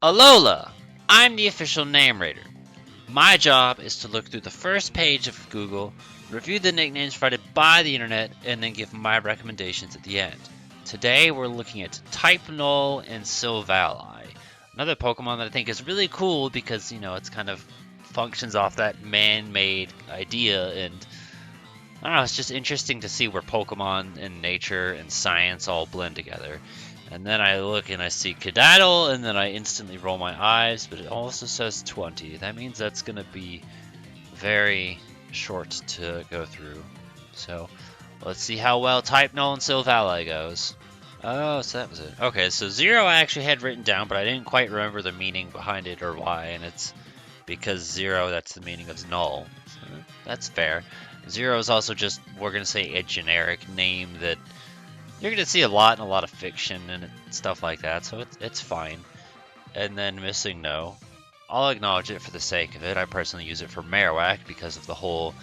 Alola! I'm the official name rater. My job is to look through the first page of Google, review the nicknames provided by the internet, and then give my recommendations at the end. Today we're looking at Type Null and Silvally. Another Pokemon that I think is really cool because, it's kind of functions off that man-made idea, and I don't know, it's just interesting to see where Pokemon and nature and science all blend together. And then I look and I see Kadadal, and then I instantly roll my eyes, but it also says 20. That means that's going to be very short to go through. So let's see how well Type Null and Silvally goes. Oh, so that was it. Okay, so 0 I actually had written down, but I didn't quite remember the meaning behind it or why, and it's because 0, that's the meaning of null. So that's fair. 0 is also just, we're going to say, a generic name that you're going to see a lot in a lot of fiction and stuff like that, so it's fine. And then missing no. I'll acknowledge it for the sake of it. I personally use it for Marowak because of the whole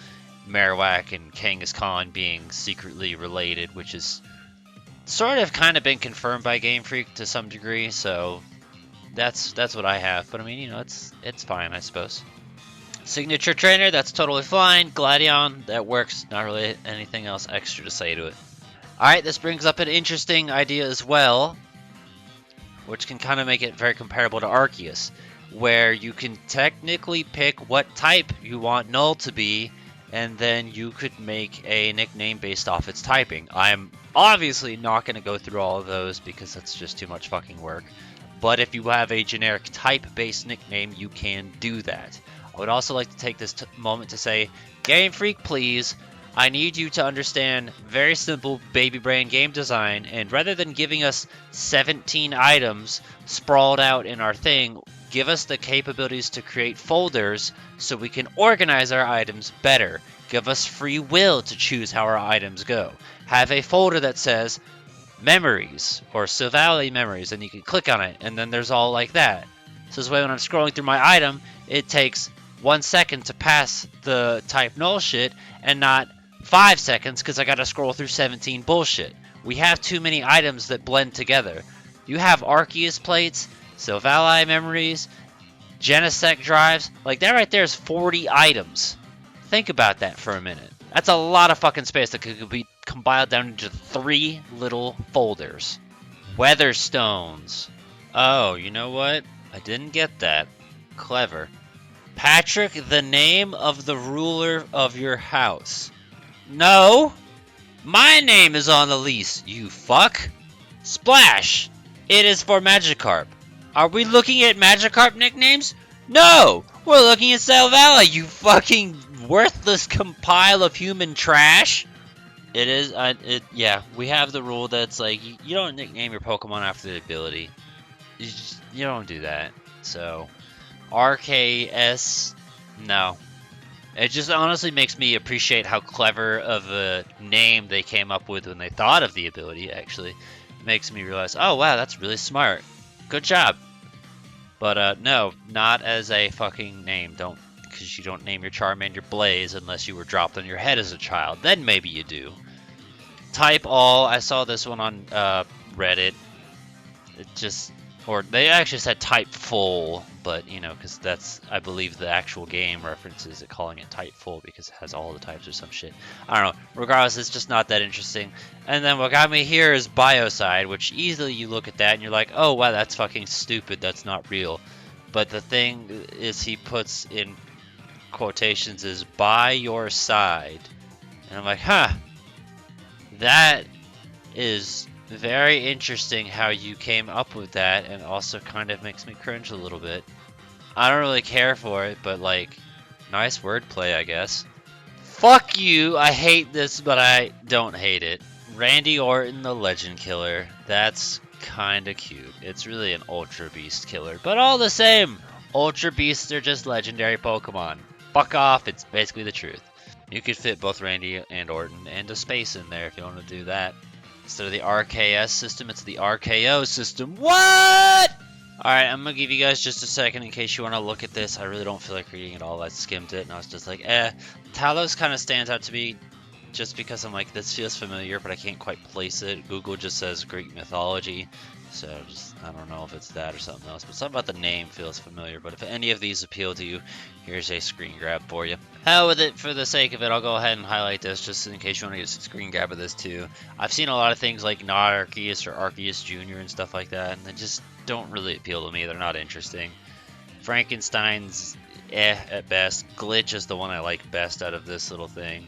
Marowak and Kangaskhan being secretly related, which is sort of kind of been confirmed by Game Freak to some degree, so that's what I have. But I mean, it's fine, I suppose. Signature Trainer, that's totally fine. Gladion, that works. Not really anything else extra to say to it. Alright, this brings up an interesting idea as well, which can kind of make it very comparable to Arceus, where you can technically pick what type you want Null to be, and then you could make a nickname based off its typing. I'm obviously not going to go through all of those because that's just too much fucking work, but if you have a generic type-based nickname, you can do that. I would also like to take this moment to say, Game Freak, please, I need you to understand very simple baby brain game design, and rather than giving us 17 items sprawled out in our thing, give us the capabilities to create folders so we can organize our items better. Give us free will to choose how our items go. Have a folder that says memories or Silvally memories, and you can click on it, and then there's all like that. So this way when I'm scrolling through my item, it takes 1 second to pass the type null shit and not 5 seconds because I gotta scroll through 17 bullshit. We have too many items that blend together. You have Arceus plates, Silvally memories, Genesect drives. Like that right there is 40 items. Think about that for a minute. That's a lot of fucking space that could be compiled down into 3 little folders. Weatherstones. Oh, you know what? I didn't get that. Clever. Patrick, the name of the ruler of your house. No! My name is on the lease, you fuck! Splash! It is for Magikarp. Are we looking at Magikarp nicknames? No! We're looking at Silvally, you fucking worthless compile of human trash! It is, yeah, we have the rule that's like, you don't nickname your Pokemon after the ability. You don't do that. So, RKS, no. It just honestly makes me appreciate how clever of a name they came up with when they thought of the ability, actually. It makes me realize, oh wow, that's really smart. Good job. But no, not as a fucking name. Don't, because you don't name your Charmander Blaze unless you were dropped on your head as a child. Then maybe you do. Type all, I saw this one on Reddit. It just, or they actually said type full, but because that's, I believe, the actual game references it calling it type full because it has all the types or some shit. I don't know. Regardless, it's just not that interesting. And then what got me here is Biocide, which easily you look at that and you're like, oh wow, that's fucking stupid. That's not real. But the thing is, he puts in quotations is by your side, and I'm like, huh. That is very interesting how you came up with that, and also kind of makes me cringe a little bit. I don't really care for it, but like, nice wordplay, I guess. Fuck you, I hate this, but I don't hate it. Randy Orton, the Legend Killer. That's kinda cute. It's really an Ultra Beast killer, but all the same, Ultra Beasts are just legendary Pokemon. Fuck off, it's basically the truth. You could fit both Randy and Orton and a space in there if you want to do that. Instead of the RKS system, it's the RKO system. What? Alright, I'm going to give you guys just a second in case you want to look at this. I really don't feel like reading it all. I skimmed it and I was just like, Talos kind of stands out to me just because I'm like, this feels familiar, but I can't quite place it. Google just says Greek mythology. So I don't know if it's that or something else, but something about the name feels familiar. But if any of these appeal to you, here's a screen grab for you. Hell with it, for the sake of it, I'll go ahead and highlight this just in case you want to get a screen grab of this too. I've seen a lot of things like Not Arceus or Arceus Jr. and stuff like that, and they just don't really appeal to me. They're not interesting. Frankenstein's at best. Glitch is the one I like best out of this little thing.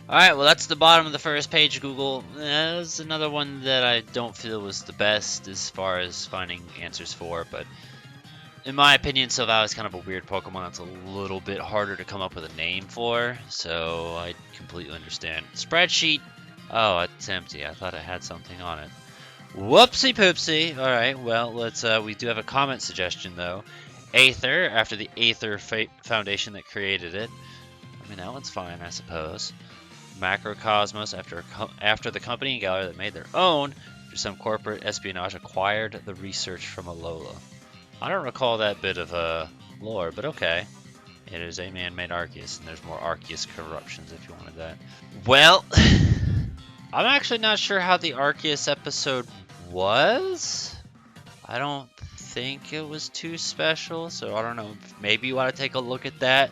Alright, well that's the bottom of the first page, Google. There's another one that I don't feel was the best as far as finding answers for, but in my opinion, Silvally is kind of a weird Pokemon. It's a little bit harder to come up with a name for, so I completely understand. Spreadsheet. Oh, it's empty. I thought it had something on it. Whoopsie poopsie. Alright, well, we do have a comment suggestion though. Aether, after the Aether Foundation that created it. I mean, that one's fine, I suppose. Macrocosmos, after the company and gallery that made their own through some corporate espionage, acquired the research from Alola. I don't recall that bit of lore, but okay. It is a man-made Arceus, and there's more Arceus corruptions if you wanted that. Well, I'm actually not sure how the Arceus episode was. I don't think it was too special, so I don't know. Maybe you want to take a look at that.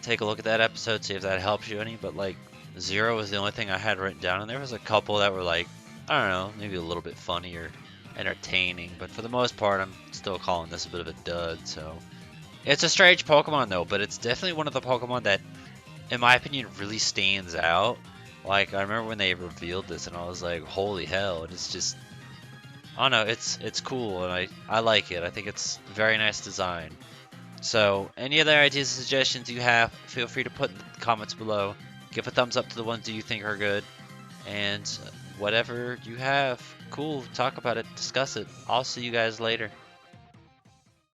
Take a look at that episode, see if that helps you any, but like, 0 was the only thing I had written down, and there was a couple that were like, I don't know, maybe a little bit funny or entertaining, but for the most part, I'm still calling this a bit of a dud, so. It's a strange Pokemon though, but it's definitely one of the Pokemon that, in my opinion, really stands out. Like, I remember when they revealed this, and I was like, holy hell, and it's just, I don't know, it's cool, and I like it. I think it's a very nice design. So, any other ideas and suggestions you have, feel free to put in the comments below. Give a thumbs up to the ones that you think are good. And whatever you have, cool, talk about it, discuss it. I'll see you guys later.